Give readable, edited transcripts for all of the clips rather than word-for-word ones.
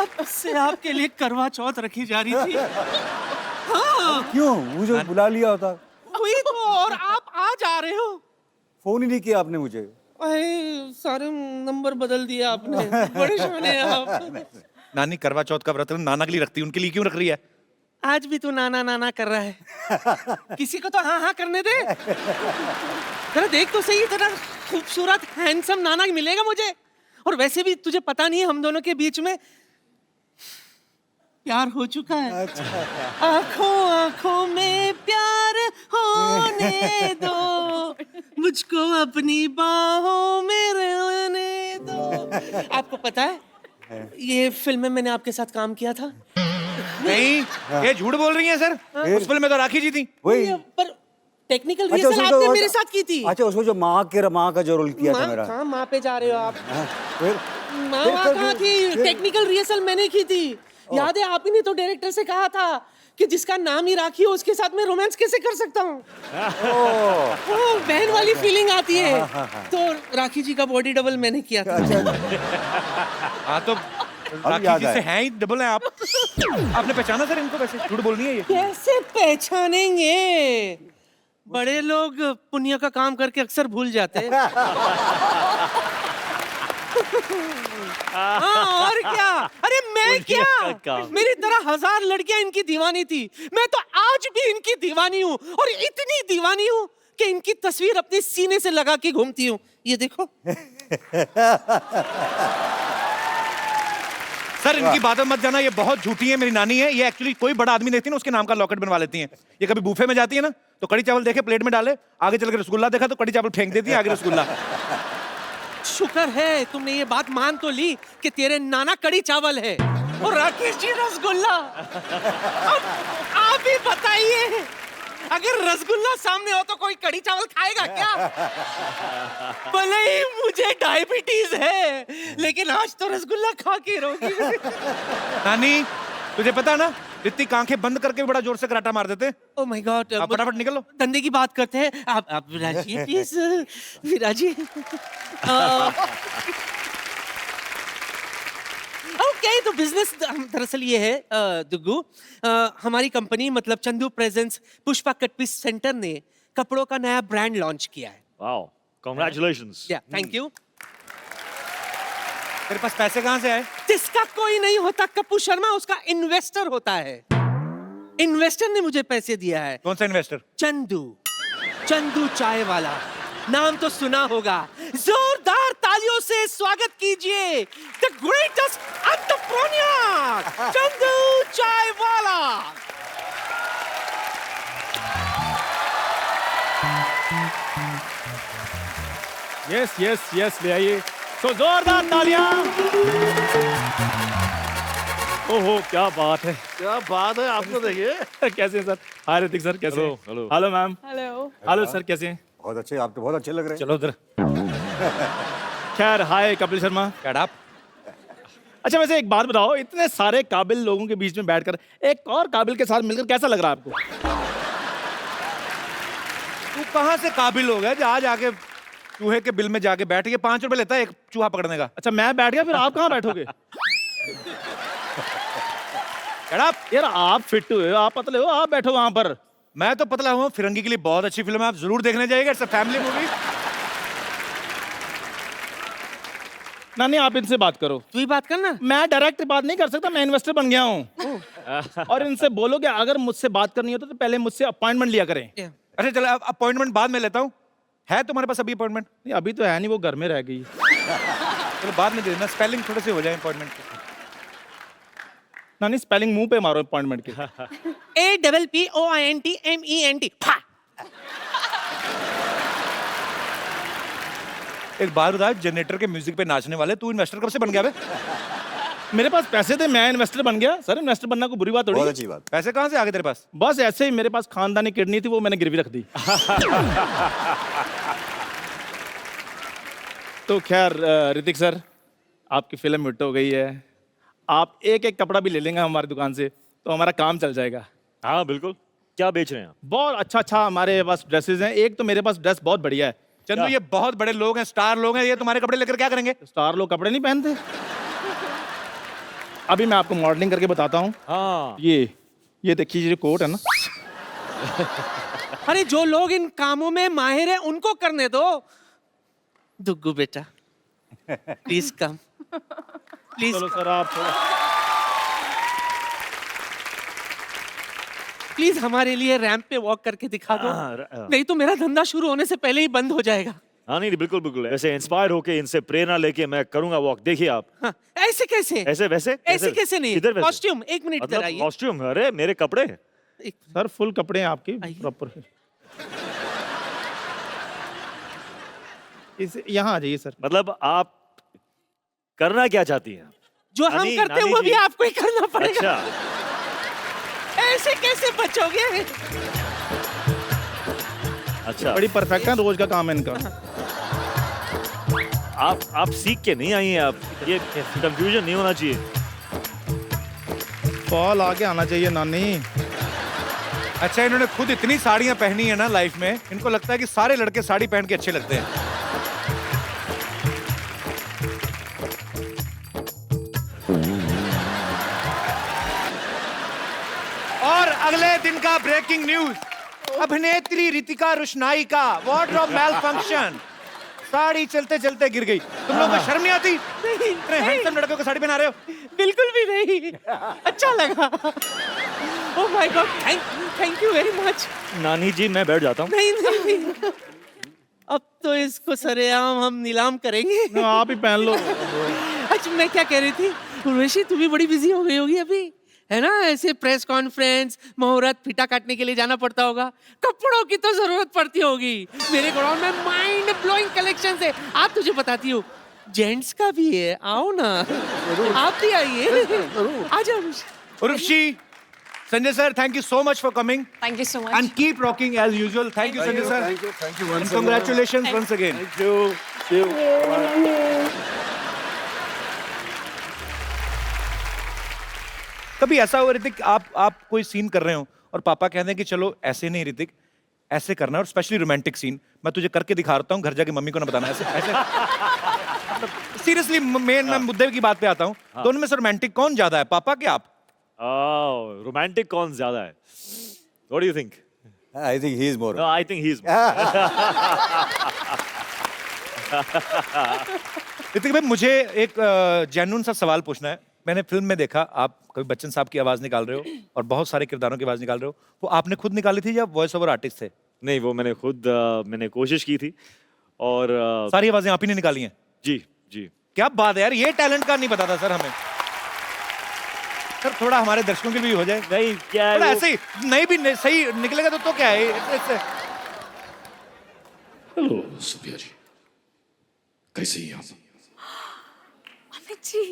कब से आपके लिए करवा चौथ रखी जा रही थी। हाँ क्यों, मुझे बुला लिया होता। वही तो, और आप आ जा रहे हो। फोन ही नहीं किया आपने मुझे। अरे सारे नंबर बदल दिए आपने, बड़े शाने हैं आप। नानी करवा चौथ का व्रत नाना के लिए रखती है, उनके लिए क्यों रख रही है? आज भी तू नाना नाना कर रहा है। किसी को तो हाँ हाँ करने दे। जरा देख तो सही, इतना खूबसूरत हैंडसम नाना मिलेगा मुझे। और वैसे भी तुझे पता नहीं है, हम दोनों के बीच में प्यार हो चुका है। अच्छा। आंखों आंखों में प्यार होने दो, मुझको अपनी बाहों में रहने दो। आपको पता है ये फिल्म में मैंने आपके साथ काम किया था। नहीं, ये झूठ बोल रही है सर। उस फिल्म में तो राखी जी थी। वही। पर टेक्निकल अच्छा, रिहर्सल उसमें आपने तो- मेरे साथ की थी। अच्छा, उसमें जो माँ का जो रोल किया था मेरा। कहाँ माँ पे जा रहे हो आप? फिर माँ फिर- कहाँ थी? फिर- टेक्निकल रिहर्सल मैंने की थी। याद है, आप ही ने तो डायरेक्टर से कहा था कि जिसका नाम ही राखी हो उसके साथ मैं रोमांस कैसे कर सकता हूँ। बहन वाली फीलिंग आती है। तो राखी जी का बॉडी डबल मैंने किया था। हाँ तो राखी याद जी से आया। हैं ही, डबल हैं आप। आपने पहचाना सर इनको? वैसे झूठ बोलनी है ये। कैसे पहचानेंगे? बड़े लोग पुण्य का काम करके अक्सर भूल जाते हैं। हाँ, और क्या? अरे मैं क्या, मेरी तरह हजार लड़कियां इनकी दीवानी थी। मैं तो आज भी इनकी दीवानी हूँ, और इतनी दीवानी हूँ कि इनकी तस्वीर अपने सीने से लगा के घूमती हूँ। ये देखो। सर इनकी बातों मत जाना, ये बहुत झूठी है। मेरी नानी है, ये एक्चुअली कोई बड़ा आदमी देखती है ना उसके नाम का लॉकेट बनवा लेती हैं। ये कभी बूफे में जाती है ना तो कड़ी चावल देखे प्लेट में डाले, आगे चल के रसगुल्ला देखा तो कड़ी चावल फेंक देती है, आगे रसगुल्ला। शुक्र है तुमने ये बात मान तो ली कि तेरे नाना कड़ी चावल है और राकेश जी रसगुल्ला। अब आप ही बताइए, अगर रसगुल्ला सामने हो तो कोई कड़ी चावल खाएगा क्या? भले ही मुझे डायबिटीज है, लेकिन आज तो रसगुल्ला खा के रहोगी। नानी तुझे पता ना, ऋतिक आंखें बंद करके भी बड़ा जोर से कराटा मार देते। ओह माय गॉड, आप फटाफट निकलो। धंधे की बात करते हैं। आप विराजिए प्लीज, विराजिए। ओके, तो बिजनेस दरअसल ये है दुग्गू, हमारी कंपनी मतलब Chandu presents Pushpa cut piece centre ने कपड़ों का नया ब्रांड लॉन्च किया है। Wow, congratulations. या थैंक यू। तेरे पास पैसे कहाँ से आए? जिसका कोई नहीं होता कप्पू शर्मा, उसका इन्वेस्टर होता है। इन्वेस्टर ने मुझे पैसे दिया है। कौन सा इन्वेस्टर? चंदू चाय वाला, नाम तो सुना होगा। जोरदार तालियों से स्वागत कीजिए द ग्रेटेस्ट एंटरप्रेन्योर चंदू चाय वाला। Yes, yes, yes, ले आइए। So जोरदार तालियां। ओहो क्या बात है, क्या बात है, आपको देखिए। कैसे हैं सर? हाय ऋतिक सर, कैसे हैं? Hello. Hello ma'am. Hello. Hello sir, कैसे हैं? बहुत अच्छे, आप तो बहुत अच्छे लग रहे हैं। चलो उधर। खैर हाय कपिल शर्मा। क्या आप? अच्छा वैसे एक बात बताओ, इतने सारे काबिल लोगों के बीच में बैठकर एक और काबिल के साथ मिलकर कैसा लग रहा है आपको? तू कहाँ से काबिल हो गया जो आज आके चूहे के बिल में जाके बैठ के 5 रुपए लेता है एक चूहा पकड़ने का? अच्छा मैं बैठ गया, फिर आप कहाँ बैठोगे? यार आप फिट हुए हो, आप पतले हो, आप बैठो वहां पर। मैं तो पतला हूँ। फिरंगी के लिए बहुत अच्छी फिल्म है, आप जरूर देखने जाइएगा। It's a family movie. नानी आप इनसे बात करो। तू ही बात करना। मैं डायरेक्ट बात नहीं कर सकता, मैं इन्वेस्टर बन गया हूँ। और इनसे बोलो कि अगर मुझसे बात करनी हो तो पहले मुझसे अपॉइंटमेंट लिया करें। अच्छा चलो, अपॉइंटमेंट बाद में लेता हूँ। है तुम्हारे पास अभी अपॉइंटमेंट? नहीं अभी तो है नहीं, वो घर में रह गई। चलो बाद में दे देना, स्पेलिंग थोड़े से हो जाए अपॉइंटमेंट के। नानी स्पेलिंग मुंह पे मारो अपॉइंटमेंट के। APPOINTMENT। एक बार बता, जनरेटर के म्यूजिक पे नाचने वाले तू इन्वेस्टर कब से बन गया बे? मेरे पास पैसे थे, मैं इन्वेस्टर बन गया। सर इन्वेस्टर बनना कोई बुरी बात थोड़ी बहुत है। अच्छी बात। पैसे कहाँ से आ गए तेरे पास? बस ऐसे ही, मेरे पास खानदानी किडनी थी, वो मैंने गिरवी रख दी। तो खैर ऋतिक सर, आपकी फिल्म हिट हो गई है। आप एक एक कपड़ा भी ले लेंगे हमारी दुकान से तो हमारा काम चल जाएगा। हाँ बिल्कुल। क्या बेच रहे हैं आप? बहुत अच्छा हमारे पास ड्रेसेस हैं। एक तो मेरे पास ड्रेस बहुत बढ़िया है। चंदू ये बहुत बड़े लोग हैं, स्टार लोग हैं, ये तुम्हारे कपड़े लेकर क्या करेंगे? स्टार लोग कपड़े नहीं पहनते। अभी मैं आपको मॉडलिंग करके बताता हूँ। हाँ ये देखिए जो कोट है ना, अरे जो लोग इन कामों में माहिर है उनको करने दो। दुग्गू बेटा प्लीज कम, प्लीज। चलो सर आप प्लीज हमारे लिए रैंप पे वॉक करके दिखा दो, नहीं तो मेरा धंधा शुरू होने से पहले ही बंद हो जाएगा। हाँ नहीं बिल्कुल बिल्कुल, ऐसे इंस्पायर होके इनसे प्रेरणा लेके मैं करूंगा वॉक। देखिए आप। हाँ, ऐसे कैसे? ऐसे वैसे ऐसे कैसे नहीं? किधर वैसे? कॉस्ट्यूम, एक मिनट इधर मतलब आइए। कॉस्ट्यूम? अरे मेरे कपड़े। सर फुल कपड़े हैं आपके आइए। प्रॉपर। इस यहाँ आ जाइए सर। मतलब आप करना क्या चाहती हैं? जो हम नानी- करते हैं नानी वो जी। भी आपको ही करना पड़ेगा। अच्छा ऐसे कैसे बचोगे? अच्छा, बड़ी परफेक्ट है, रोज का काम है इनका। आप सीख के नहीं आई हैं। आप ये कंफ्यूजन नहीं होना चाहिए। फॉल आगे आना चाहिए नानी। अच्छा, इन्होंने खुद इतनी साड़ियां पहनी है ना लाइफ में, इनको लगता है कि सारे लड़के साड़ी पहन के अच्छे लगते हैं। और अगले दिन का ब्रेकिंग न्यूज, अभिनेत्री रितिका रोशनाई का वार्डरोब मेल फंक्शन, साड़ी चलते चलते गिर गई। तुम लोगों को शर्म नहीं आती? इतने हैंडसम लड़कों को साड़ी पहना रहे हो। बिल्कुल भी नहीं। अच्छा लगा। ओह my God, thank you very much. नानी जी मैं बैठ जाता हूँ। नहीं नहीं नहीं, अब तो इसको सरेआम हम नीलाम करेंगे। आप ही पहन लो। अच्छा मैं क्या कह रही थी, उर्वशी तू भी बड़ी बिजी हो गई होगी अभी, है ना? ऐसे प्रेस कॉन्फ्रेंस, मुहूर्त, फीता काटने के लिए जाना पड़ता होगा, कपड़ों की तो जरूरत पड़ती होगी। मेरे गोडाउन में माइंड ब्लोइंग कलेक्शन है। आप तुझे बताती हूँ, जेंट्स का भी है, आओ ना। आप भी आइए, आ जाओ। Urvashi, Sanjay sir, thank you so much for coming Thank you so much. and keep rocking as usual. Thank you, Sanjay sir. Thank you And congratulations once again. कभी ऐसा हुआ ऋतिक, आप कोई सीन कर रहे हो और पापा कहते हैं कि चलो ऐसे नहीं ऋतिक, ऐसे करना है, और स्पेशली रोमांटिक सीन मैं तुझे करके दिखा रहा हूँ, घर जाके मम्मी को ना बताना। ऐसे ऐसे सीरियसली मैं मुद्दे की बात पे आता हूँ। दोनों में से रोमांटिक कौन ज्यादा है, पापा के आप? रोमांटिक कौन ज्यादा है? What do you think? I think he is more. No, I think he's Hrithik भाई, मुझे एक जेन्युइन सा सवाल पूछना है। मैंने फिल्म में देखा आप कभी बच्चन साहब की आवाज निकाल रहे हो और बहुत सारे किरदारों की आवाज निकाल रहे हो, वो आपने खुद निकाली थी या वॉइस ओवर आर्टिस्ट थे? नहीं, वो मैंने खुद मैंने कोशिश की थी और सारी आवाजें आप ही ने निकाली हैं? जी जी। क्या बात है यार, ये टैलेंट का नहीं पता था सर हमें। सर थोड़ा हमारे दर्शकों के लिए भी हो जाए। नहीं क्या है थोड़ा वो- ऐसे ही नहीं भी सही निकलेगा तो क्या है हेलो सुप्रिया जी, कैसे हैं आप? अमित जी,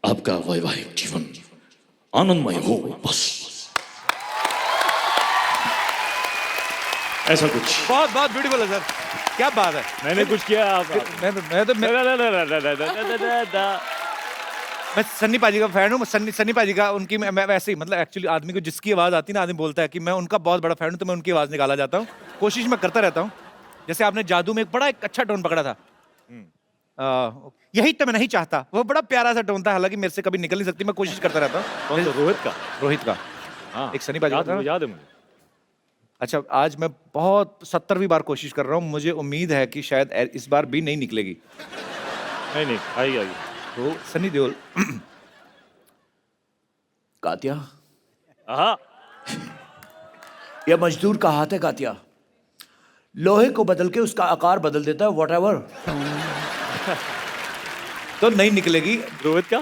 आपका वैवाहिक जीवन आनंदमय हो बस, ऐसा कुछ। बहुत बहुत ब्यूटीफुल है सर, क्या बात है। मैंने कुछ किया आप मैं सन्नी पाजी का फैन हूँ। सन्नी पाजी का उनकी मैं वैसे ही, मतलब एक्चुअली आदमी को जिसकी आवाज आती है ना, आदमी बोलता है कि मैं उनका बहुत बड़ा फैन हूँ, तो मैं उनकी आवाज निकाला जाता हूँ। कोशिश मैं करता रहता हूँ। जैसे आपने जादू में एक बड़ा एक अच्छा टोन पकड़ा था, यही तो मैं नहीं चाहता, वो बड़ा प्यारा सा टोन था, हालांकि मेरे से कभी निकल नहीं सकती, मैं कोशिश करता रहता हूँ। कौन सा? रोहित का? रोहित का हाँ एक सन्नी पाजी का था। याद है मुझे। अच्छा, आज मैं बहुत 70वीं बार कोशिश कर रहा हूँ, मुझे उम्मीद है कि शायद इस बार भी नहीं निकलेगी। नहीं आइए तो सनी देओल। कातिया, हाँ यह मजदूर का हाथ है कातिया, लोहे को बदल के उसका आकार बदल देता है, व्हाटएवर। तो नहीं निकलेगी। रोहित का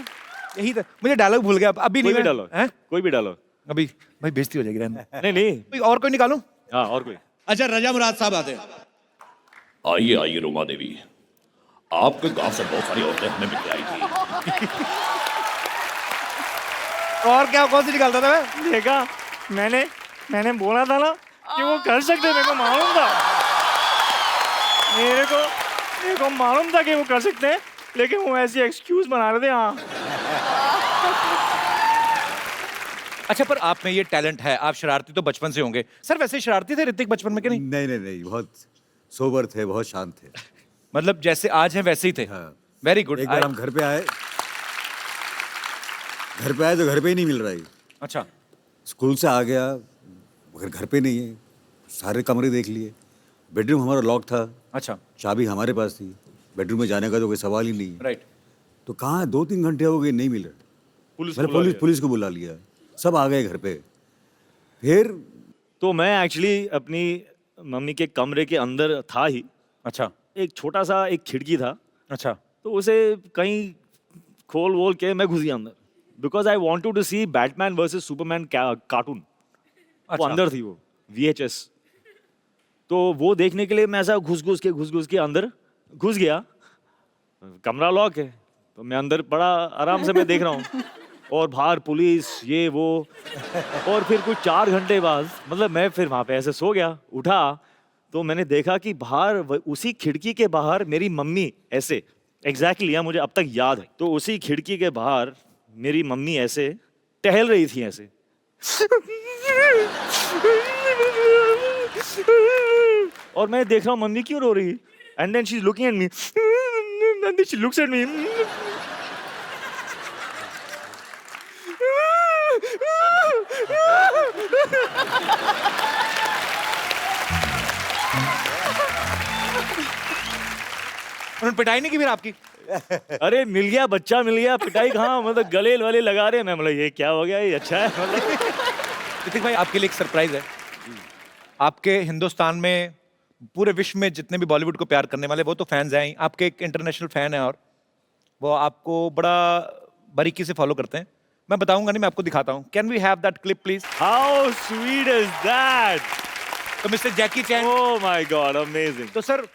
यही था, मुझे डायलॉग भूल गया अभी। कोई नहीं भी मैं- डालो, हैं? कोई भी डालो। अभी भाई बेइज्जती हो जाएगी, रहने दो। नहीं कोई और कोई निकालूं? हाँ और कोई। अच्छा, रजा मुराद साहब आते हैं। आइए आइए रोमा देवी, आपके गांव से बहुत सारी औरतें हमें मिल आई थी। और क्या, कौन सी निकालता था मैं? देखा, मैंने बोला था ना कि वो कर सकते, मेरे को मालूम था, मेरे को मालूम था कि वो कर सकते हैं, लेकिन वो ऐसी एक्सक्यूज बना रहे थे। हाँ अच्छा, पर आप में ये टैलेंट है, आप शरारती तो बचपन से होंगे। सर वैसे शरारती थे ऋतिक बचपन में कि नहीं? नहीं, बहुत सोबर थे, बहुत शांत थे। मतलब जैसे आज हैं वैसे ही थे। हाँ। Very good. एक बार हम घर पे आए, घर पे आया तो घर पे ही नहीं मिल रहा है। अच्छा, स्कूल से आ गया मगर घर पे नहीं है। सारे कमरे देख लिए, बेडरूम हमारा लॉक था, अच्छा, चाबी हमारे पास थी, बेडरूम में जाने का तो कोई सवाल ही नहीं है। राइट। तो कहाँ है? 2-3 घंटे हो गए, नहीं मिल रहा। मैंने पुलिस को बुला लिया, सब आ गए घर पे। फिर तो मैं एक्चुअली अपनी मम्मी के कमरे के अंदर था ही। अच्छा, एक छोटा सा एक खिड़की था, अच्छा, तो उसे कहीं खोल वोल के मैं घुस गया अंदर, because I wanted to see Batman versus Superman cartoon. वो अच्छा। अंदर थी, वो VHS। तो वो देखने के लिए मैं ऐसा घुस के अंदर घुस गया। कमरा लॉक है, तो मैं अंदर बड़ा आराम से मैं देख रहा हूँ, और बाहर पुलिस ये वो। और फिर कुछ 4 घंटे बाद मतलब मैं फिर वहाँ पे ऐसे सो गया, उठा तो मैंने देखा कि बाहर उसी खिड़की के बाहर मेरी मम्मी ऐसे एग्जैक्टली मुझे अब तक याद है। तो उसी खिड़की के बाहर मेरी मम्मी ऐसे टहल रही थी ऐसे। और मैं देख रहा हूँ मम्मी क्यों रो रही, and then she is looking at me, and then she looks at me. उन्होंने पिटाई नहीं की फिर आपकी? अरे मिल गया, बच्चा मिल गया, पिटाई कहाँ, मतलब गले वाले लगा रहे हैं। मैं मतलब ये क्या हो गया, ये अच्छा है मतलब। ऋतिक भाई, आपके लिए एक सरप्राइज है। आपके हिंदुस्तान में, पूरे विश्व में जितने भी बॉलीवुड को प्यार करने वाले वो तो फैंस हैं ही, आपके एक इंटरनेशनल फैन है और वो आपको बड़ा बारीकी से फॉलो करते हैं। मैं बताऊंगा नहीं, मैं आपको दिखाता हूँ। Can we have that clip please? How sweet is that. तो mister Jackie Chan, oh my God, amazing. तो सर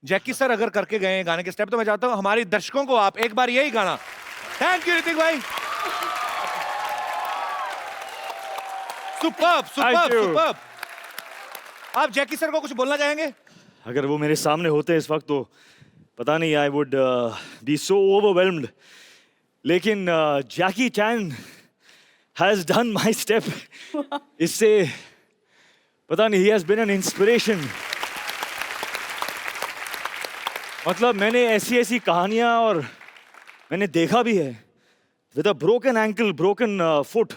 जैकी सर अगर करके गए हैं गाने के स्टेप, तो मैं चाहता हूँ हमारे दर्शकों को आप एक बार यही गाना। थैंक यू ऋतिक भाई। Superb, superb, superb. आप जैकी सर को कुछ बोलना चाहेंगे? अगर वो मेरे सामने होते इस वक्त तो पता नहीं, I would be so overwhelmed. लेकिन Jackie Chan has done my step. इससे पता नहीं, he has been an inspiration. मतलब मैंने ऐसी ऐसी कहानियां और मैंने देखा भी है, with a broken ankle, broken foot.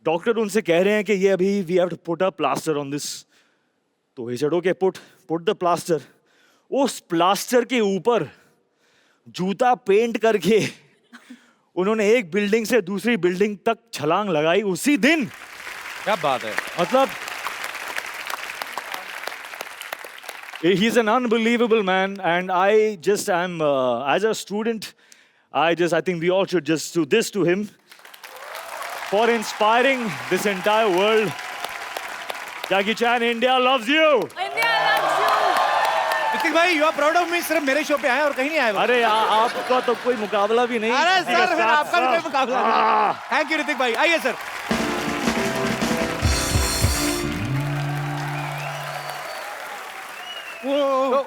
Doctor उनसे कह रहे हैं कि ये अभी we have to put a plaster on this. तो he said okay, put the plaster. उस प्लास्टर के ऊपर जूता पेंट करके उन्होंने एक बिल्डिंग से दूसरी बिल्डिंग तक छलांग लगाई उसी दिन। क्या बात है। मतलब he is an unbelievable man, and I just am as a student, I think we all should just do this to him for inspiring this entire world. Jackie Chan, India loves you. India loves you. Hrithik भाई, you are proud of me. सिर्फ मेरे show पे आए और कहीं नहीं आए। अरे आपका तो कोई मुकाबला भी नहीं। अरे किसी के सर, फिर साथ आपका भी कोई मुकाबला नहीं। थैंक यू ऋतिक भाई, आइए सर। वो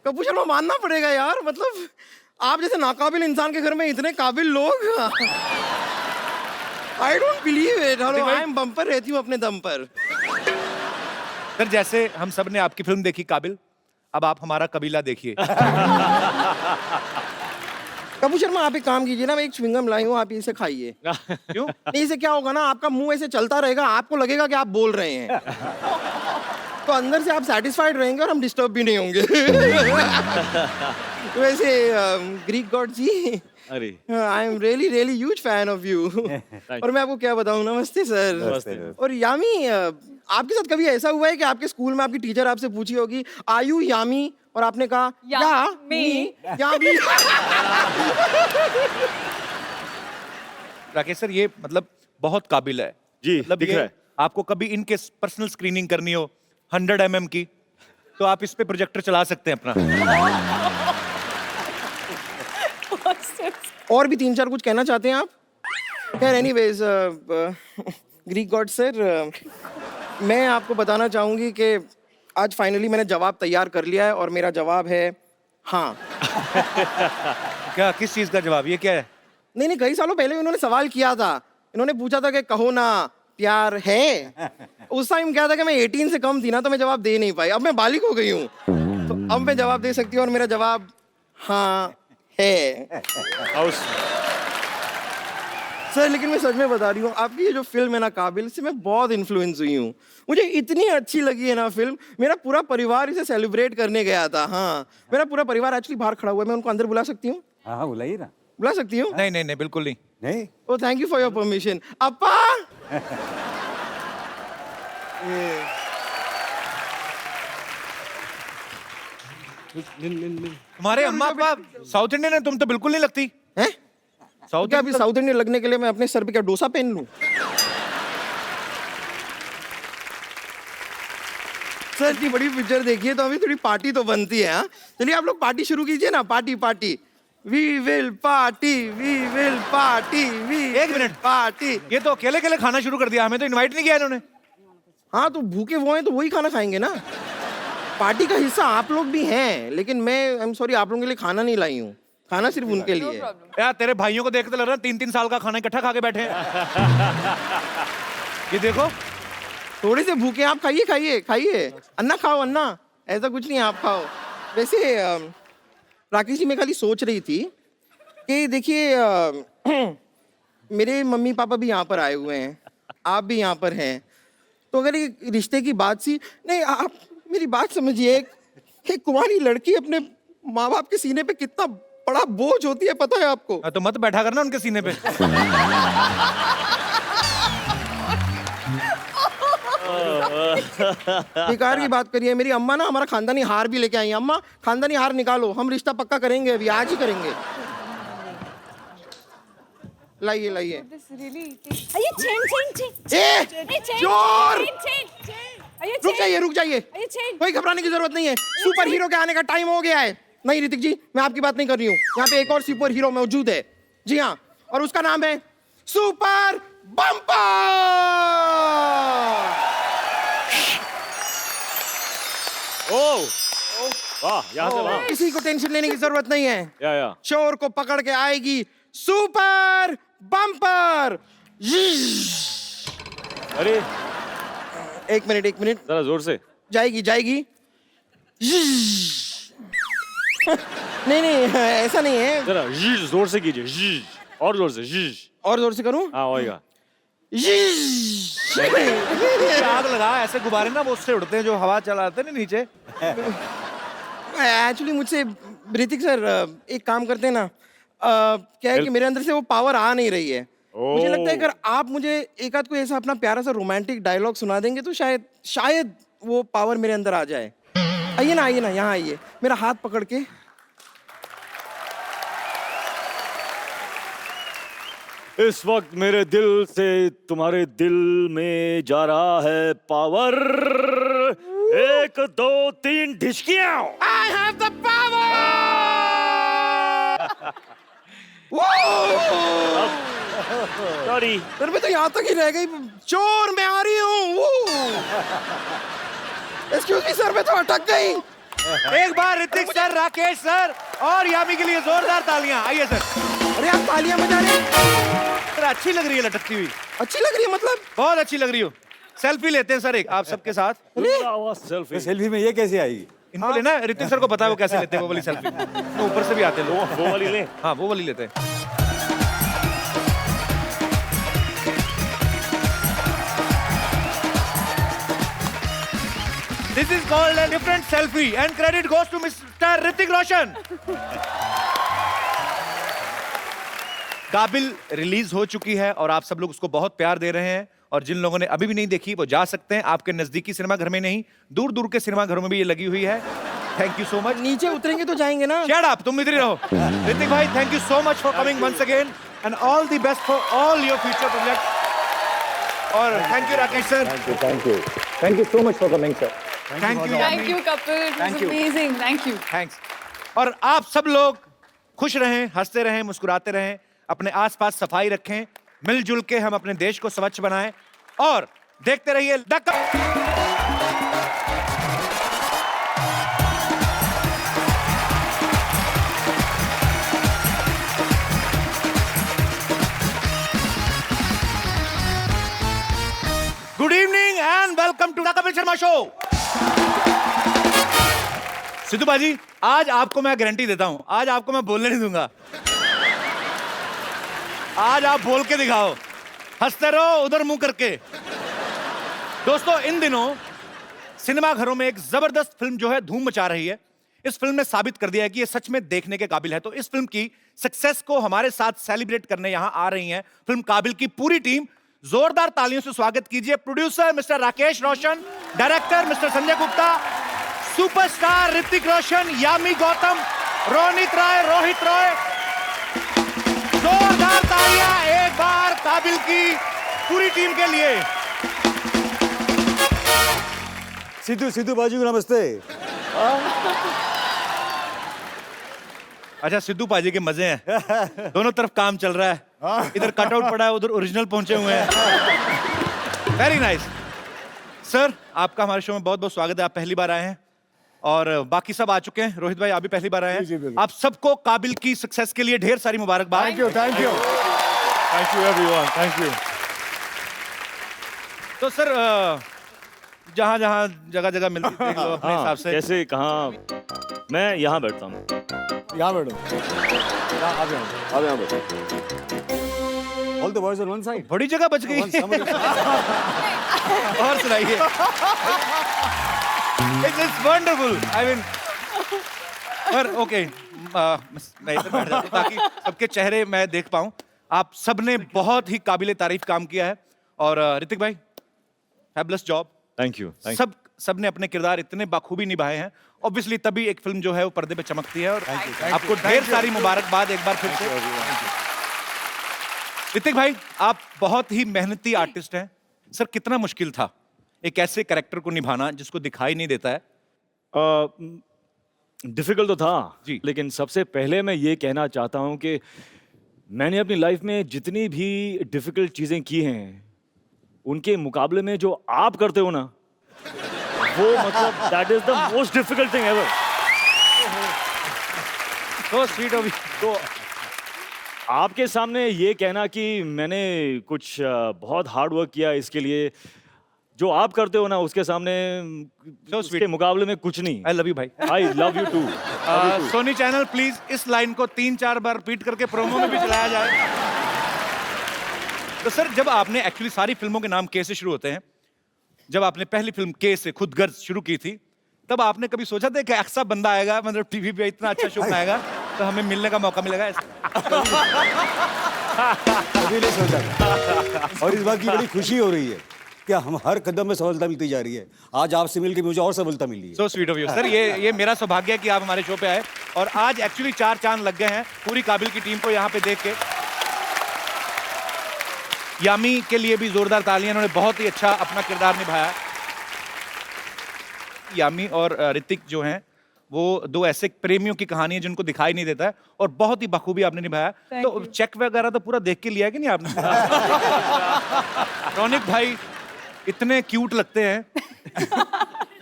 कपूर शर्मा, मानना पड़ेगा यार, मतलब आप जैसे नाकाबिल इंसान के घर में इतने काबिल लोग। I don't believe it. Hello, I am bumper रहती हूँ अपने दम पर। सर, जैसे हम सब ने आपकी फिल्म देखी काबिल, अब आप हमारा कबीला देखिए। कपूर शर्मा, आप एक काम कीजिए ना, मैं एक च्युइंगम लाई हूँ, आप इसे खाइए। क्यों? नहीं, इसे क्या होगा ना, आपका मुंह ऐसे चलता रहेगा, आपको लगेगा कि आप बोल रहे हैं। तो अंदर से आप सेटिस्फाइड रहेंगे और हम डिस्टर्ब भी नहीं होंगे। वैसे ग्रीक गॉड जी, अरे I am really really huge fan of you. और मैं आपको क्या बताऊं, नमस्ते सर। नमस्ते। और यामी, आपके साथ कभी ऐसा हुआ है कि आपके स्कूल में आपकी टीचर आपसे पूछी होगी आर यू यामी, और आपने कहा यामी। राकेश सर, ये मतलब बहुत काबिल है जी, मतलब दिख ये रहा है। आपको कभी इनके पर्सनल स्क्रीनिंग करनी हो 100 mm की, तो आप इस पे प्रोजेक्टर चला सकते हैं अपना। और भी 3-4 कुछ कहना चाहते हैं आप? खैर, एनीवेज, ग्रीक गॉड सर, मैं आपको बताना चाहूंगी कि आज फाइनली मैंने जवाब तैयार कर लिया है, और मेरा जवाब है हाँ। क्या, किस चीज का जवाब? ये क्या है? नहीं, कई सालों पहले उन्होंने सवाल किया था। इन्होंने पूछा था कि कहो ना प्यार है? उस टाइम क्या था कि मैं 18 से कम थी ना, तो मैं जवाब दे नहीं पाई। अब मैं बालिग हो गई हूँ, तो अब मैं जवाब दे सकती हूँ, और मेरा जवाब हाँ है। सर लेकिन मैं सच में बता रही हूँ, आपकी ये जो फिल्म है ना काबिल, इससे मैं बहुत इन्फ्लुएंस हुई हूँ। मुझे इतनी अच्छी लगी है ना फिल्म, मेरा पूरा परिवार इसे सेलिब्रेट करने गया था। हाँ, मेरा पूरा परिवार एक्चुअली बाहर खड़ा हुआ है, मैं उनको अंदर बुला सकती हूँ? हाँ हाँ बुलाइए ना। बुला सकती हूँ? नहीं नहीं नहीं, बिल्कुल नहीं। नहीं oh thank you for your permission. अप्पा तुम्हारे अम्मा पापा साउथ इंडियन है, तुम तो बिल्कुल नहीं लगती। हैं? साउथ क्या अभी साउथ इंडियन लगने के लिए मैं अपने सर पे क्या डोसा पहन लूं? सर इतनी बड़ी पिक्चर देखिए तो अभी थोड़ी पार्टी तो बनती है। हाँ चलिए आप लोग पार्टी शुरू कीजिए ना। Party party we will party, we will party, we एक मिनट। पार्टी। ये तो अकेले अकेले खाना शुरू कर दिया, हमें तो इनवाइट नहीं किया इन्होंने। हाँ तो भूखे वो हैं तो वही खाना खाएंगे ना। पार्टी का हिस्सा आप लोग भी हैं, लेकिन मैं आई एम सॉरी आप लोगों के लिए खाना नहीं लाई हूँ। खाना सिर्फ उनके लिए है। यार तेरे भाइयों को देख तो लग रहा है 3-3 साल का खाना इकट्ठा खा के बैठे हैं। ये देखो, थोड़े से भूखे आप खाइए खाइए खाइए। अन्ना खाओ अन्ना, ऐसा कुछ नहीं आप खाओ। वैसे राकेश जी मैं खाली सोच रही थी कि देखिए मेरे मम्मी पापा भी यहाँ पर आए हुए हैं, आप भी यहाँ पर हैं, तो अगर ये रिश्ते की बात सी नहीं, आप मेरी बात समझिए। एक कुंवारी लड़की अपने माँ बाप के सीने पे कितना बड़ा बोझ होती है पता है आपको? तो मत बैठा करना उनके सीने पे। बेकार की बात करिए। मेरी अम्मा ना हमारा खानदानी हार भी लेके आई हैं। अम्मा खानदानी हार निकालो, हम रिश्ता पक्का करेंगे, अभी आज ही करेंगे। लाइए लाइए। अरे चेन चेन चेन। ए, चोर! अरे रुक जाइए। कोई घबराने की जरूरत नहीं है, सुपर हीरो के आने का टाइम हो गया है। नहीं ऋतिक जी, मैं आपकी बात नहीं कर रही हूँ। यहाँ पे एक और सुपर हीरो मौजूद है। जी हाँ, और उसका नाम है सुपर बम्पर। ओह वाह, यहाँ से वहाँ। किसी को टेंशन लेने की जरूरत नहीं है। या चोर को पकड़ के आएगी सुपर बम्पर। अरे एक मिनट जरा जोर से। जाएगी। नहीं ऐसा नहीं है। जरा जोर से कीजिए, और जोर से। और जोर से करूं? हाँ होएगा। आग लगा, ऐसे गुब्बारे ना वो उससे उड़ते हैं जो हवा चलाते हैं ना नीचे। एक्चुअली मुझसे ऋतिक सर एक काम करते हैं ना, क्या है कि मेरे अंदर से वो पावर आ नहीं रही है। मुझे लगता है अगर आप मुझे एक आध कोई ऐसा अपना प्यारा सा रोमांटिक डायलॉग सुना देंगे तो शायद वो पावर मेरे अंदर आ जाए। आइए ना यहाँ आइए, मेरा हाथ पकड़ के। इस वक्त मेरे दिल से तुम्हारे दिल में जा रहा है power. 1 2 3 ढिशकियां। I have the power! Sorry sir मैं तो यहाँ तक ही रह गई। चोर मैं आ रही हूँ। एक्सक्यूज मी सर, मैं तो अटक गई। एक बार ऋतिक सर, राकेश सर और यामी के लिए जोरदार तालियां। आइए सर। अरे आप तालियां बजा रहे हैं। सर अच्छी लग रही है लटकती हुई, अच्छी लग रही है मतलब? बहुत अच्छी लग रही हो। सेल्फी लेते हैं सर एक आप सबके साथ। सेल्फी। सेल्फी में ये कैसे आएगी? इनको लेना है, ऋतिक सर को पता है वो कैसे लेते हैं वो वाली सेल्फी। तो ऊपर से भी आते हैं लोग। वो वाली ले। हाँ वो वाली लेते हैं। This is called a different selfie and credit goes to Mr. Hrithik Roshan. काबिल रिलीज हो चुकी है और आप सब लोग उसको बहुत प्यार दे रहे हैं, और जिन लोगों ने अभी भी नहीं देखी वो जा सकते हैं। आपके नजदीकी सिनेमा घर में नहीं, दूर दूर के सिनेमा घरों में भी ये लगी हुई है। Thank you so much. नीचे उतरेंगे तो जाएंगे ना। शट अप, तुम इधर ही रहो। ऋतिक भाई thank you so much for coming once again and all the best for all your future project. और thank you Rakesh sir. Thank you so much for coming sir. Thank you Thank you, couple. It was amazing. Thank you. Thanks. और आप सब लोग खुश रहें, हंसते रहें, मुस्कुराते रहें, अपने आसपास सफाई रखें, मिलजुल के हम अपने देश को स्वच्छ बनाएं और देखते रहिए द कपिल शर्मा शो। सिद्धू बाजी, आज आपको मैं गारंटी देता हूं, आज आपको मैं बोलने नहीं दूंगा। आज आप बोल के दिखाओ, हंसते रहो उधर मुंह करके। दोस्तों, इन दिनों सिनेमा घरों में एक जबरदस्त फिल्म जो है धूम मचा रही है। इस फिल्म ने साबित कर दिया है कि ये सच में देखने के काबिल है। तो इस फिल्म की सक्सेस को हमारे साथ सेलिब्रेट करने यहां आ रही है फिल्म काबिल की पूरी टीम। जोरदार तालियों से स्वागत कीजिए producer mister Rakesh Roshan, director mister Sanjay Gupta, superstar Hrithik Roshan, Yami Gautam, Ronit Roy, Rohit Roy. जोरदार तालियां एक बार काबिल की पूरी टीम के लिए। सिद्धू बाजी को नमस्ते। अच्छा, सिद्धू पाजी के मजे हैं। दोनों तरफ काम चल रहा है, इधर कटआउट पड़ा है, उधर ओरिजिनल पहुंचे हुए हैं। वेरी नाइस सर, आपका हमारे शो में बहुत बहुत स्वागत है। आप पहली बार आए हैं और बाकी सब आ चुके हैं। रोहित भाई, आप भी पहली बार आए हैं। आप सबको काबिल की सक्सेस के लिए ढेर सारी मुबारकबाद। Thank you everyone, thank you. तो सर, जहां जहां जगह जगह मिलती देख लो अपने हिसाब से। कैसे कहाँ? मैं यहाँ बैठता हूँ। यहाँ बैठो, आप यहाँ बैठो। All the boys on one side. बड़ी जगह बच गई। और सुनाइए। It's wonderful. I mean, पर ओके, मैं इधर बैठ जाता हूं ताकि सबके चेहरे मैं देख पाऊं। आप सबने बहुत ही काबिले तारीफ काम किया है और ऋतिक भाई, फैबुलस जॉब। Thank you. सबने अपने किरदार इतने बाखूबी निभाए हैं। ऑब्वियसली तभी एक फिल्म जो है वो पर्दे पे चमकती है। और आपको ढेर सारी मुबारकबाद एक बार फिर से। ऋतिक भाई, आप बहुत ही मेहनती आर्टिस्ट हैं। सर, कितना मुश्किल था एक ऐसे कैरेक्टर को निभाना जिसको दिखाई नहीं देता है? डिफिकल्ट तो था जी, लेकिन सबसे पहले मैं ये कहना चाहता हूँ कि मैंने अपनी लाइफ में जितनी भी डिफिकल्ट चीज़ें की हैं उनके मुकाबले में जो आप करते हो ना, वो मतलब that is the most difficult thing ever. तो स्वीट ऑफ यू। तो आपके सामने ये कहना कि मैंने कुछ बहुत हार्ड वर्क किया इसके लिए, जो आप करते हो ना उसके सामने उसके मुकाबले में कुछ नहीं। आई लव यू भाई। I love you too. Sony channel please इस लाइन को 3-4 बार रिपीट करके प्रोमो में भी चलाया जाए। तो सर, जब आपने एक्चुअली सारी फिल्मों के नाम के से शुरू होते हैं, जब आपने पहली फिल्म के से खुद गर्ज शुरू की थी, तब आपने कभी सोचा था कि ऐसा बंदा आएगा, मतलब टीवी पे इतना अच्छा शो बनाएगा तो हमें मिलने का मौका मिलेगा? कभी नहीं सोचा। और इस बात की बड़ी खुशी हो रही है कि हम हर कदम में सफलता मिलती जा रही है। आज आपसे मिलकर मुझे और सफलता मिली है। So sweet of you sir. ये मेरा सौभाग्य है कि आप हमारे शो पे आए और आज एक्चुअली 4 चांद लग गए हैं पूरी काबिल की टीम को यहाँ पे देख के। यामी के लिए भी जोरदार तालियां, उन्होंने बहुत ही अच्छा अपना किरदार निभाया। यामी और ऋतिक जो हैं वो 2 ऐसे प्रेमियों की कहानी है जिनको दिखाई नहीं देता है और बहुत ही बखूबी आपने निभाया। तो चेक वगैरह तो पूरा देख के लिया है कि नहीं आपने? रौनिक भाई इतने क्यूट लगते हैं।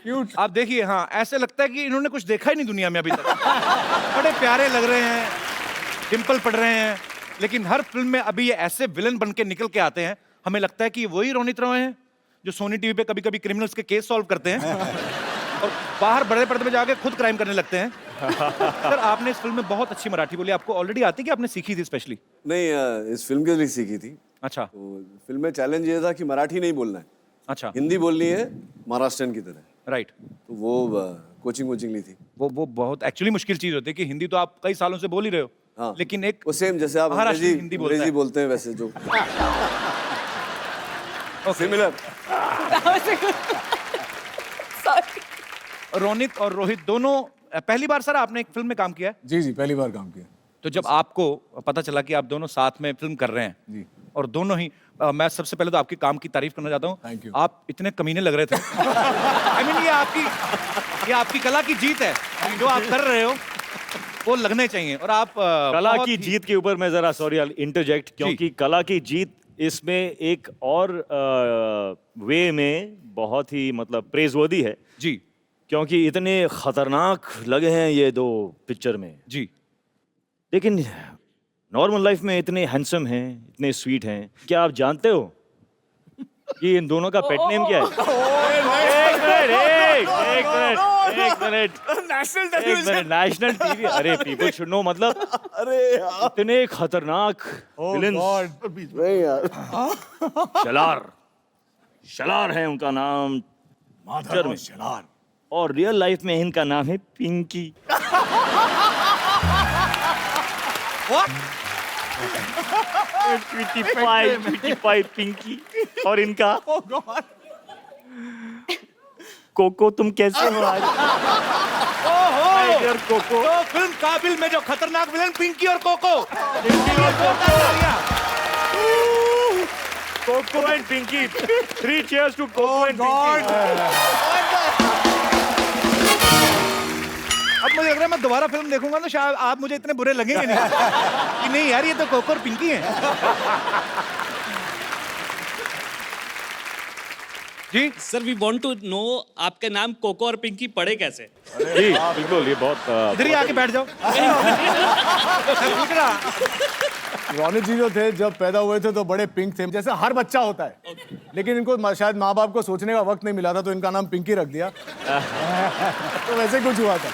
क्यूट आप देखिए, हाँ, ऐसे लगता है कि इन्होंने कुछ देखा ही नहीं दुनिया में अभी तक। बड़े प्यारे लग रहे हैं, डिंपल पड़ रहे हैं, लेकिन हर फिल्म में अभी ये ऐसे विलन बन के निकल के आते हैं, हमें लगता है कि वही रोनित रॉय हैं जो सोनी टीवी पे कभी कभी क्रिमिनल्स के केस सॉल्व करते हैं और बाहर बड़े पर्दे में जाके खुद क्राइम करने लगते हैं। सर, आपने इस फिल्म में बहुत अच्छी मराठी बोली। आपको ऑलरेडी आती कि आपने सीखी थी स्पेशली? नहीं, इस फिल्म के लिए सीखी थी। अच्छा। तो फिल्म में चैलेंज ये था कि मराठी नहीं बोलना है। अच्छा। हिंदी बोलनी है महाराष्ट्रन की तरह। राइट। तो वो कोचिंग ली थी। वो बहुत एक्चुअली मुश्किल चीज होती है कि हिंदी तो आप कई सालों से बोल ही रहे हो। हाँ। लेकिन एक वो सेम जैसे आप अंग्रेजी बोलते हैं वैसे जो सिमिलर। रोनित और रोहित दोनों पहली बार सर आपने एक फिल्म में काम किया है? जी जी, पहली बार काम किया। तो जब आपको पता चला कि आप दोनों साथ में फिल्म कर रहे हैं जी, और दोनों ही मैं सबसे पहले तो आपके काम की तारीफ करना चाहता हूँ। Thank you. आप इतने कमीने लग रहे थे। I mean, ये आपकी कला की जीत है। जो आप कर रहे हो वो लगने चाहिए। और आप कला की जीत के ऊपर मैं जरा सॉरी इंटरजेक्ट, क्योंकि कला की जीत इसमें एक और वे में बहुत ही मतलब प्रेजवर्दी है जी, क्योंकि इतने खतरनाक लगे हैं ये 2 पिक्चर में जी, लेकिन नॉर्मल लाइफ में इतने हैंडसम हैं, इतने स्वीट हैं। क्या आप जानते हो कि इन दोनों का पेट नेम क्या है? मिनट नेशनल टीवी, अरे पीपल शुड नो, मतलब अरे यार इतने खतरनाक विलेंस। नहीं यार शलार है उनका नाम पिक्चर में, शलार, और रियल लाइफ में इनका नाम है पिंकी। ट्वेंटी फाइव पिंकी, और इनका कोको। तुम कैसे हो आज? My dear Coco. तो फिल्म काबिल में जो खतरनाक विलन पिंकी और Coco. Coco and Pinky, 3 cheers to Coco and Pinky. अब मुझे लग रहा है मैं दोबारा फिल्म देखूंगा तो शायद आप मुझे इतने बुरे लगेंगे नहीं कि नहीं यार ये तो कोको और पिंकी हैं। जी sir we want to know आपके नाम कोको और पिंकी पड़े कैसे? जी बिल्कुल, ये बहुत इधर ही आके बैठ जाओ। मैं पूछ रहा रोनित जी जो थे जब पैदा हुए थे तो बड़े पिंक थे, जैसे हर बच्चा होता है। लेकिन इनको शायद माँ बाप को सोचने का वक्त नहीं मिला था तो इनका नाम पिंकी रख दिया। तो वैसे कुछ हुआ था।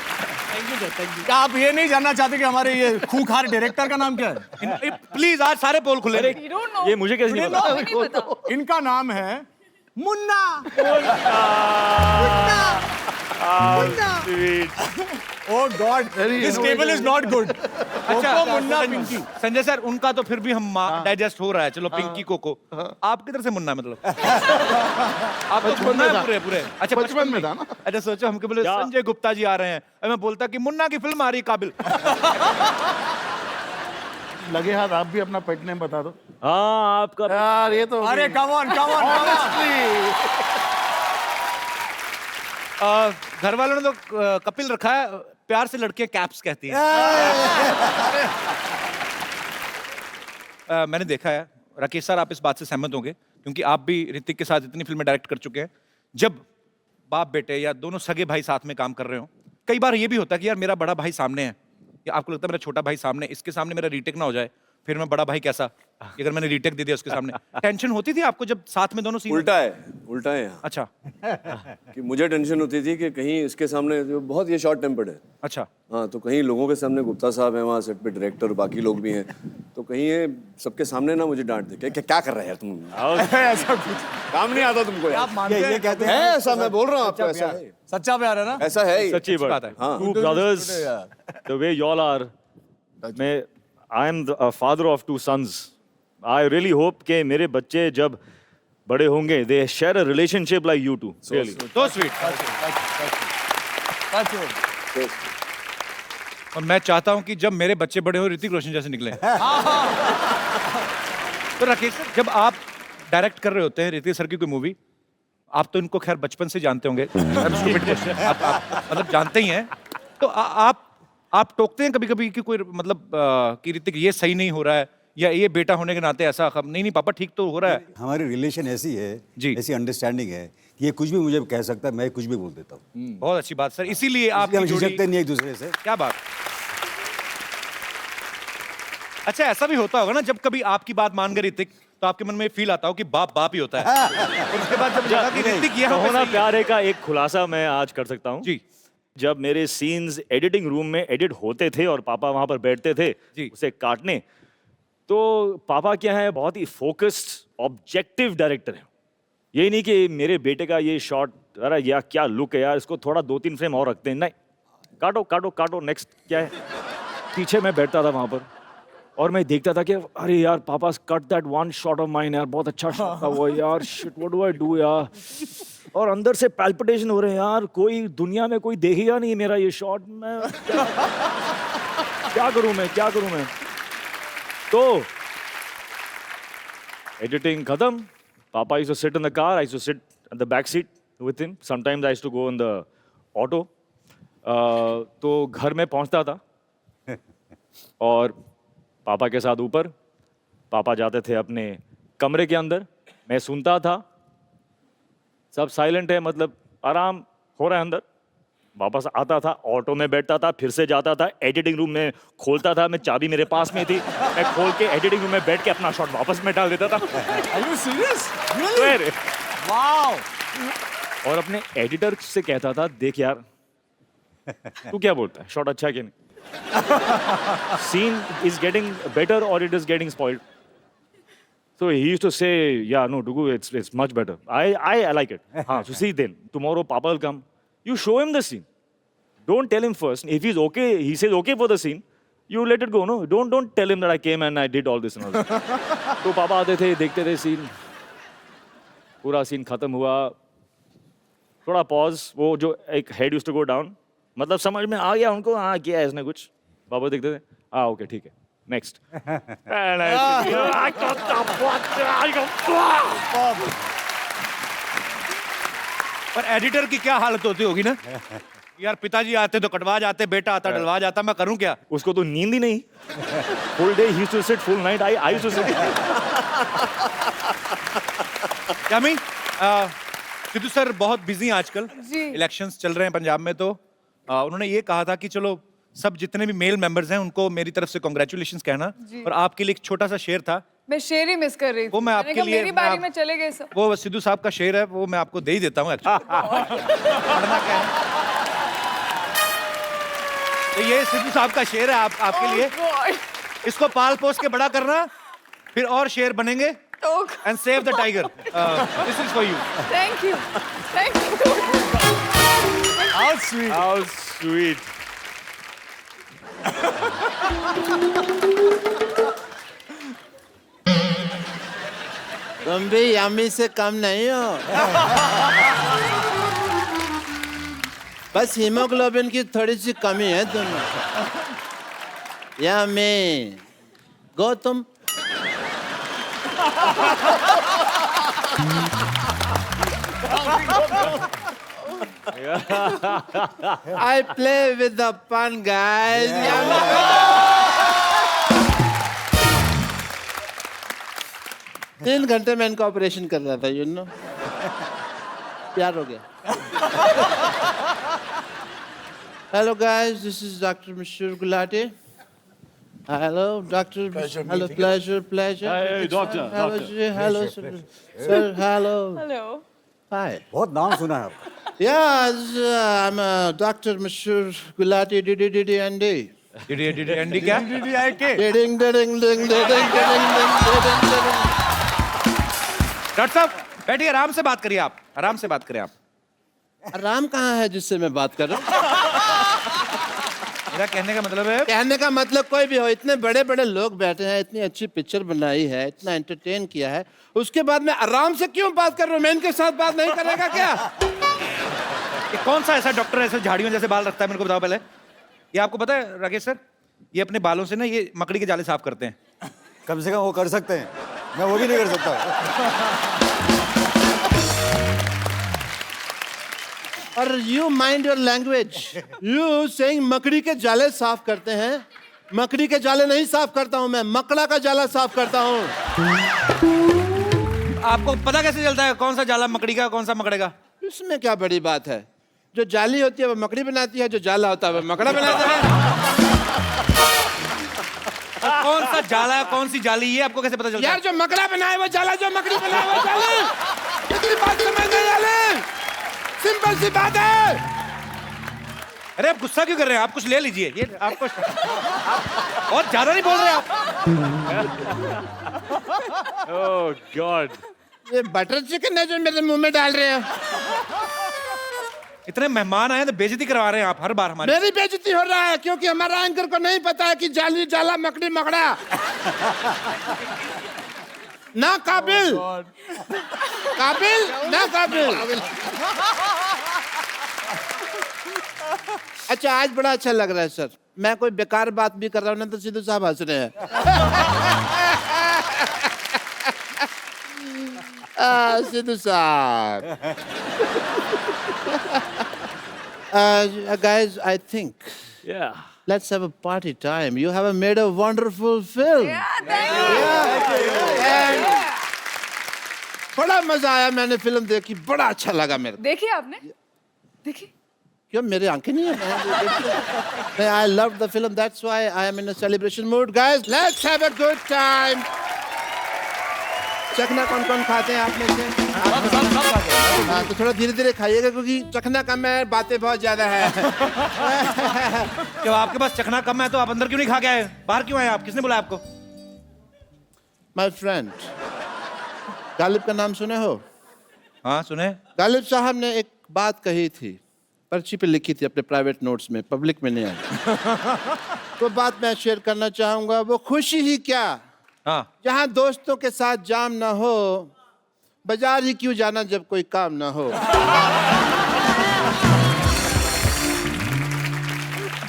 Thank you sir, thank you. क्या आप ये नहीं जानना चाहते कि हमारे ये खूंखार डायरेक्टर का नाम क्या है? प्लीज आज सारे पोल खुले। ये मुझे कैसे नहीं पता? इनका नाम है Munna. Oh God, this table is not good. अच्छा मुन्ना पिंकी, संजय सर उनका तो फिर भी हम डाइजेस्ट हो रहा है, चलो पिंकी कोको। आप किधर से मुन्ना मतलब? आप मुन्ना है पूरे। अच्छा बचपन में था ना। अच्छा सोचो हमके बोले संजय गुप्ता जी आ रहे हैं, मैं बोलता कि मुन्ना की फिल्म आ रही है काबिल। लगे हाथ आप भी अपना पेट नेम बता दो। हाँ आपका यार ये तो, अरे कम ऑन घर वालों ने तो कपिल रखा है, प्यार से लड़के कैप्स कहती हैं। मैंने देखा है राकेश सर, आप इस बात से सहमत होंगे क्योंकि आप भी ऋतिक के साथ इतनी फिल्में डायरेक्ट कर चुके हैं। जब बाप बेटे या दोनों सगे भाई साथ में काम कर रहे हो, कई बार ये भी होता है कि यार मेरा बड़ा भाई सामने है, या आपको लगता है मेरा छोटा भाई सामने, इसके सामने मेरा रीटेक ना हो जाए, फिर मैं बड़ा भाई कैसा अगर मैंने रीटेक दे दिया उसके सामने। टेंशन होती थी आपको जब साथ में दोनों सीन? उल्टा है यहाँ। अच्छा कि मुझे टेंशन होती थी कि कहीं इसके सामने, जो बहुत ये शॉर्ट टेम्पर्ड है। अच्छा हाँ, तो कहीं लोगों के सामने, गुप्ता साहब हैं वहाँ सेट पे, डायरेक्टर बाकी लोग भी हैं, तो कहीं ये सबके सामने ना मुझे डांट दे कि क्या कर रहे हैं यार तुम। ऐसा कुछ काम नहीं आता तुमको यार। आप मानते हैं? ये कहते हैं ऐसा, मैं बोल रहा हूँ आपको, ऐसा है, सच्चा प्यार है ना? ऐसा है ही। सच्ची बात है। Two brothers, the way y'all are, I am the father of 2 sons. I really hope कि मेरे बच्चे जब बड़े होंगे, they share a relationship like you two. Really. So sweet. और मैं चाहता हूं कि जब मेरे बच्चे बड़े हो ऋतिक रोशन जैसे निकले। तो राकेश सर, जब आप डायरेक्ट कर रहे होते हैं ऋतिक सर की कोई मूवी, आप तो इनको खैर बचपन से जानते होंगे, आप मतलब जानते ही हैं, तो आप टोकते हैं कभी-कभी कि कोई मतलब कि ऋतिक ये सही नहीं हो रहा है, या ये बेटा होने के नाते ऐसा नहीं पापा ठीक तो हो रहा है? हमारी रिलेशन ऐसी है जी, ऐसी अंडरस्टैंडिंग है कि ये कुछ भी मुझे कह सकता है, मैं कुछ भी बोल देता हूँ। बहुत अच्छी बात सर, इसीलिए आप हम झिझकते नहीं एक दूसरे से। क्या बात। अच्छा ऐसा भी होता होगा ना, जब कभी आपकी बात मान गए ऋतिक तो आपके मन में फील आता हो कि बाप ही होता है, और उसके बाद जब लगा कि ऋतिक ये होना प्यारे का एक खुलासा मैं आज कर सकता हूँ जी। जब मेरे सीन्स एडिटिंग रूम में एडिट होते थे और पापा वहां पर बैठते थे उसे काटने, तो पापा क्या है, बहुत ही फोकस्ड ऑब्जेक्टिव डायरेक्टर है। यही नहीं कि मेरे बेटे का ये शॉट, अरे यार क्या लुक है यार, इसको थोड़ा 2-3 फ्रेम और रखते हैं, नहीं काटो काटो काटो, नेक्स्ट क्या है। पीछे मैं बैठता था वहां पर और मैं देखता था कि अरे यार पापा cut that one shot of mine यार, बहुत अच्छा शॉट था वो यार, shit what do I do यार। और अंदर से पैल्पिटेशन हो रहे हैं यार, कोई दुनिया में कोई देखेगा नहीं मेरा ये शॉट, मैं क्या करूं मैं। तो एडिटिंग खत्म, पापा used to sit in the car, I used to sit in the back seat with him, sometimes I used to go in the auto. तो घर में पहुंचता था और पापा के साथ ऊपर, पापा जाते थे अपने कमरे के अंदर, मैं सुनता था, सब साइलेंट है, मतलब आराम हो रहा है अंदर। वापस आता था, ऑटो में बैठता था, फिर से जाता था, एडिटिंग रूम में खोलता था, मैं चाबी मेरे पास में थी, मैं खोल के एडिटिंग रूम में बैठ के अपना शॉट वापस में डाल देता था। Are you serious? Really? Wow. और अपने एडिटर से कहता था, देख यार तू क्या बोलता है, शॉट अच्छा है कि नहीं, सीन इज गेटिंग बेटर और it is getting spoiled. So he used to say, yeah, no, Dugu, it's much better. I like it. So see then, tomorrow Papa will come. You show him the scene. Don't tell him first. If he's okay, he says okay for the scene, you let it go, no? Don't tell him that I came and I did all this and all that. तो पापा आते थे, देखते थे scene, पूरा scene खत्म हुआ, थोड़ा पॉज, वो जो एक head used to go down, मतलब समझ में आ गया उनको, हाँ किया है इसने कुछ. पापा देखते थे, हाँ ओके ठीक है, नेक्स्ट. पर एडिटर की क्या हालत होती होगी ना, यार पिताजी आते तो कटवा जाते, बेटा आता डलवा जाता, मैं करूं क्या. उसको तो नींद ही नहीं, फुल डे ही used to sit, full night I used to sit. Yami, Sidhu sir बहुत बिजी आजकल, इलेक्शंस चल रहे हैं पंजाब में, तो उन्होंने ये कहा था कि चलो सब जितने भी मेल मेंबर्स हैं उनको मेरी तरफ से कांग्रेचुलेशंस कहना, और आपके लिए एक छोटा सा शेर था. मैं शेर ही मिस कर रही थी. वो मैं आपके लिए, मेरी बारी में चले गए सब. वो सिद्धू साहब का शेर है, वो मैं आपको दे ही देता हूँ एक्चुअली. पढ़ना क्या है, तो ये सिद्धू साहब का शेर है आपके लिए. इसको पाल पोस के बड़ा करना, फिर और शेर बनेंगे. And save the tiger. This is for you. Thank you. How sweet. How sweet. तुम भी यामी से कम नहीं हो. बस हीमोग्लोबिन की थोड़ी सी कमी है तुम्हें. यामी, Gautam. I play with the fun guys. तीन घंटे में इनका ऑपरेशन कर रहा था, यू नो. प्यार हो गया. Hello guys, this is Dr. Mashur Gulati. Hello, Doctor. Hello, pleasure. Hey, doctor. Hello, doctor. hello, sir. Hello. Hello. Hi. बहुत नाम सुना है आपका. Yes, I'm Dr. Mashur Gulati. DDDDND. DDDND क्या? Ding ding ding ding ding. Doctor साहब बैठिए, आराम से बात करिए, आप आराम से बात करें. आप आराम कहाँ है जिससे मैं बात कर रहा हूँ? मेरा कहने का मतलब है, कहने का मतलब कोई भी हो, इतने बड़े बड़े लोग बैठे हैं, इतनी अच्छी पिक्चर बनाई है, इतना एंटरटेन किया है, उसके बाद मैं आराम से क्यों बात कर रहा हूँ? मैं इनके साथ बात नहीं करेगा क्या? ये कौन सा ऐसा डॉक्टर ऐसे झाड़ियों जैसे बाल रखता है, मेरे को बताओ पहले. ये आपको पता है राकेश सर, ये अपने बालों से ना ये मकड़ी के जाले साफ करते हैं. कम से कम वो कर सकते हैं, मैं वो भी नहीं कर सकता. और you mind your language. You saying मकड़ी के जाले साफ करते हैं. मकड़ी के जाले नहीं साफ करता हूं मैं, मकड़ा का जाला साफ करता हूं. आपको पता कैसे चलता है कौन सा जाला मकड़ी का, कौन सा मकड़े का? इसमें क्या बड़ी बात है? जो जाली होती है वो मकड़ी बनाती है, जो जाला होता है वो मकड़ा बनाता है. कौन सा जाला, कौन सी जाली, ये आपको कैसे पता चलता है? यार जो मकड़ा बनाए वो जाला, जो मकड़ी बनाए वो जाली. इतनी बात समझ नहीं आ रही. सिंपल सी बात है. अरे आप गुस्सा क्यों कर रहे हैं? आप कुछ ले लीजिए. ये आपको आप बहुत ज्यादा नहीं बोल रहे आप. Oh God. ये बटर चिकन है जो मेरे मुंह में डाल रहे हैं. इतने मेहमान आए तो बेइज्जती करवा रहे हैं आप हर बार हमारी. मेरी बेइज्जती हो रहा है क्योंकि हमारा एंकर को नहीं पता है कि जाली जाला मकड़ी मकड़ा. ना काबिल. काबिल ना काबिल. अच्छा आज बड़ा अच्छा लग रहा है सर. मैं कोई बेकार बात भी कर रहा हूँ ना तो सिद्धू साहब हंस रहे हैं. सिद्धू साहब. Guys, I think. Yeah. Let's have a party time. You have made a wonderful film. Yeah, thank you. बड़ा मजा आया. मैंने फिल्म देखी, बड़ा अच्छा लगा मेरे को. देखी आपने? देखी? क्यों मेरी आंखें नहीं है? I loved the film. That's why I am in a celebration mood. Guys, let's have a good time. चखना कौन कौन खाते हैं आप में से? हाँ, तो थोड़ा धीरे धीरे खाइएगा क्योंकि चखना कम है, बातें बहुत ज्यादा है। जब आपके पास चखना कम है तो आप अंदर क्यों नहीं खा के आए? बाहर क्यों आए आप? किसने बुलाया आपको? माय फ्रेंड, गालिब का नाम सुने हो? हाँ सुने। गालिब साहब ने एक बात कही थी, पर्ची पे लिखी थी अपने प्राइवेट नोट्स में, पब्लिक में नहीं आई। तो बात मैं शेयर करना चाहूंगा। वो खुशी ही क्या, हाँ, जहां दोस्तों के साथ जाम ना हो, बाजार ही क्यों जाना जब कोई काम ना हो।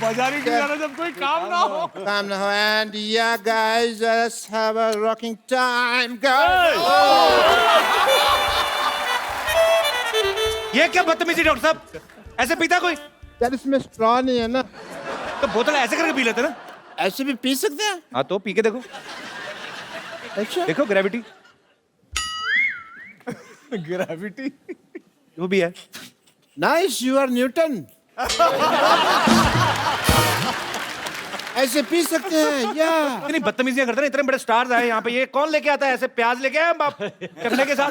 बाजारी क्यों जाना जब कोई काम ना हो। काम ना हो। एंड या guys, let's have a rocking time guys. ये क्या बदतमीजी डॉक्टर साहब? ऐसे पीता कोई? यार इसमें स्ट्रॉ नहीं है ना। तो बोतल ऐसे करके पी लेते ना। ऐसे भी पी सकते हैं। हाँ तो पी के देखो। अच्छा देखो ग्रेविटी। ग्रेविटी वो भी है। Nice, you are Newton. ऐसे पी सकते हैं या इतनी बदतमीजियां करते हैं, इतने बड़े स्टार्स आए यहाँ पे, ये कौन लेके आता है ऐसे प्याज लेके आए बाप चखने के साथ?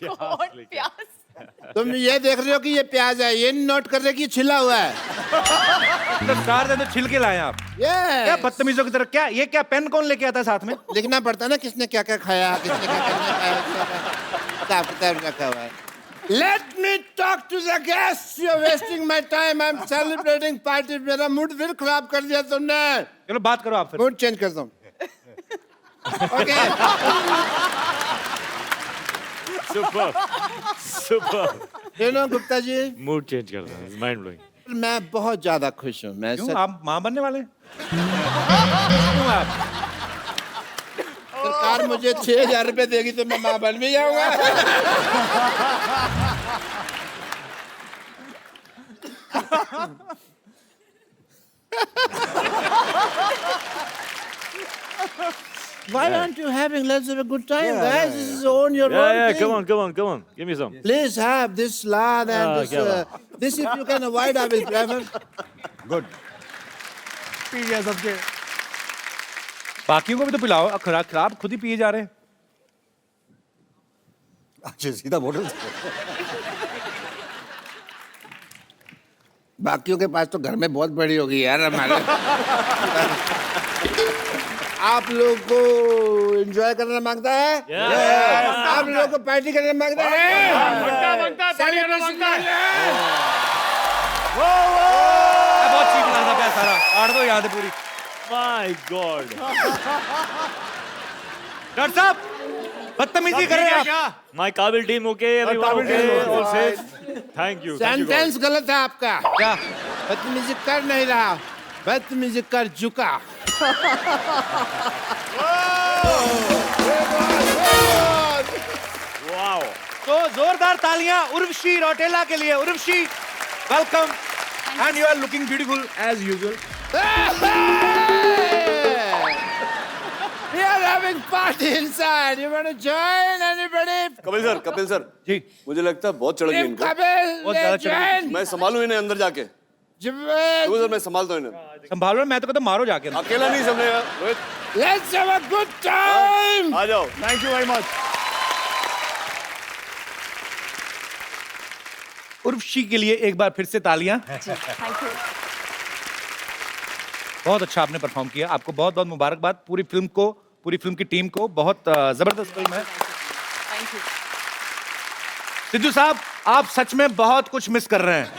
प्याज। तुम ये देख रहे हो कि ये प्याज है, ये नोट कर रहे हो कि ये छिला हुआ है। तो स्टार्स है तो छिल के लाए आप। क्या बदतमीजों की तरह? क्या ये क्या पेन कौन लेके आता है साथ में? लिखना पड़ता है ना किसने क्या क्या खाया, किसने क्या क्या नहीं खाया, किताब किताब रखा हुआ है। Let me talk to the guests. You're wasting my time. I'm celebrating party. मेरा मूड फिर खराब कर दिया तुमने। चलो बात करो आप फिर। मूड चेंज करता हूँ। Okay. Super You know, Gupta ji, mood change कर रहा है, माइंड ब्लोइंग। मैं बहुत ज्यादा खुश हूँ। मैं क्यों? आप माँ बनने वाले हैं? क्यों आप? सरकार मुझे 6,000 रुपए देगी तो मैं माँ बन भी जाऊंगा। Why aren't you having? Let's have a good time, guys. This is on your own. Yeah, thing. come on. Give me some. Please have this salad and this. This, if you can avoid, I will prefer. Good. P गया सबके। बाकियों को भी तो पिलाओ। खराब खुद ही पिए जा रहे हैं। अच्छा सीधा बोतल से। बाकियों के पास तो घर में बहुत बड़ी होगी यार हमारे। आप लोग को एंजॉय करना मांगता है? आप लोग को पार्टी करना मांगता है? बहुत चीप लग रहा है सारा। आड़ दो याद है पूरी। My God. डॉक्टर साहब बदतमीजी कर रहे हैं आप। My Kabil team okay, everyone okay, all safe. Thank you. Sentence गलत है आपका। क्या? बदतमीजी कर नहीं रहा, बदतमीजी कर चुका। Wow. तो जोरदार तालियां उर्वशी रौटेला के लिए। Urvashi, welcome and you are looking beautiful as usual. We are having party inside. You want to join anybody? Kapil sir ji, मुझे लगता है बहुत चढ़ गई इनको। कपिल, बहुत ज्यादा चढ़ गई। join. मैं संभालूं इन्हें अंदर जाके। Jawed. सर मैं संभालता हूं इन्हें। संभालो, मैं तो कहता हूं मारो जाके। अकेला नहीं संभलेगा Rohit. Let's have a good time. आ जाओ। Thank you very much. Urvashi के लिए एक बार फिर से तालियां। Thank you. बहुत अच्छा आपने परफॉर्म किया। आपको बहुत बहुत मुबारकबाद। पूरी फिल्म की टीम को बहुत जबरदस्त फिल्म है। Thank you. सिद्धू साहब, आप सच में बहुत कुछ मिस कर रहे हैं।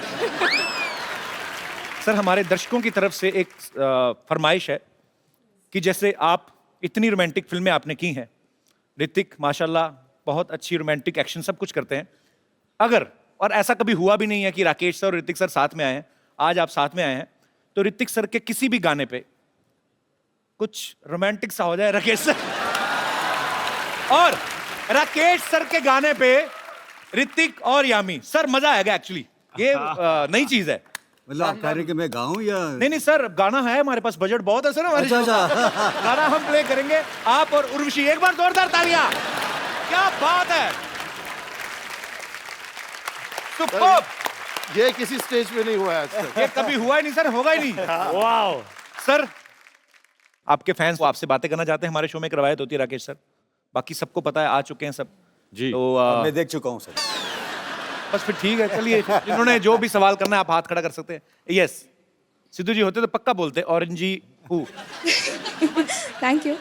सर, हमारे दर्शकों की तरफ से एक फरमाइश है कि जैसे आप इतनी रोमांटिक फिल्में आपने की हैं, ऋतिक माशाल्लाह बहुत अच्छी रोमांटिक एक्शन सब कुछ करते हैं, अगर और ऐसा कभी हुआ भी नहीं है कि राकेश सर और ऋतिक सर साथ में आए हैं, आज आप साथ में आए हैं, तो ऋतिक सर के किसी भी गाने पे कुछ रोमांटिक सा हो जाए राकेश सर, और राकेश सर के गाने पे ऋतिक और यामी सर, मजा आएगा। एक्चुअली ये नई चीज है। मतलब आप कह रहे कि मैं गाऊं या नहीं सर, गाना है हमारे पास, बजट बहुत है सर हमारे। अच्छा। गाना हम प्ले करेंगे, आप और उर्वशी। एक बार जोरदार तालियां। क्या बात है, सुपर्ब। ये किसी स्टेज पे नहीं हुआ है। ये कभी हुआ ही नहीं सर, होगा ही नहीं। वाओ सर, आपके फैंस वो आपसे बातें करना चाहते हैं, हमारे शो में एक रवायत होती है राकेश सर, बाकी सबको पता है, आ चुके हैं सब, जी। तो मैं देख चुका हूँ सर। बस फिर ठीक है, चलिए इन्होंने जो भी सवाल करना है आप हाथ खड़ा कर सकते हैं। यस, सिद्धू जी होते तो पक्का बोलते ऑरेंजी हु। Thank you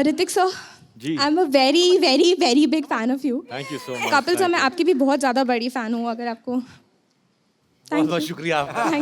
Hrithik sir. जी। I am a very very very big fan of you. Thank you so much. Kapil sir, मैं आपकी भी बहुत ज़्यादा बड़ी फैन हूँ। अगर आपको बहुत बहुत शुक्रिया। थैंक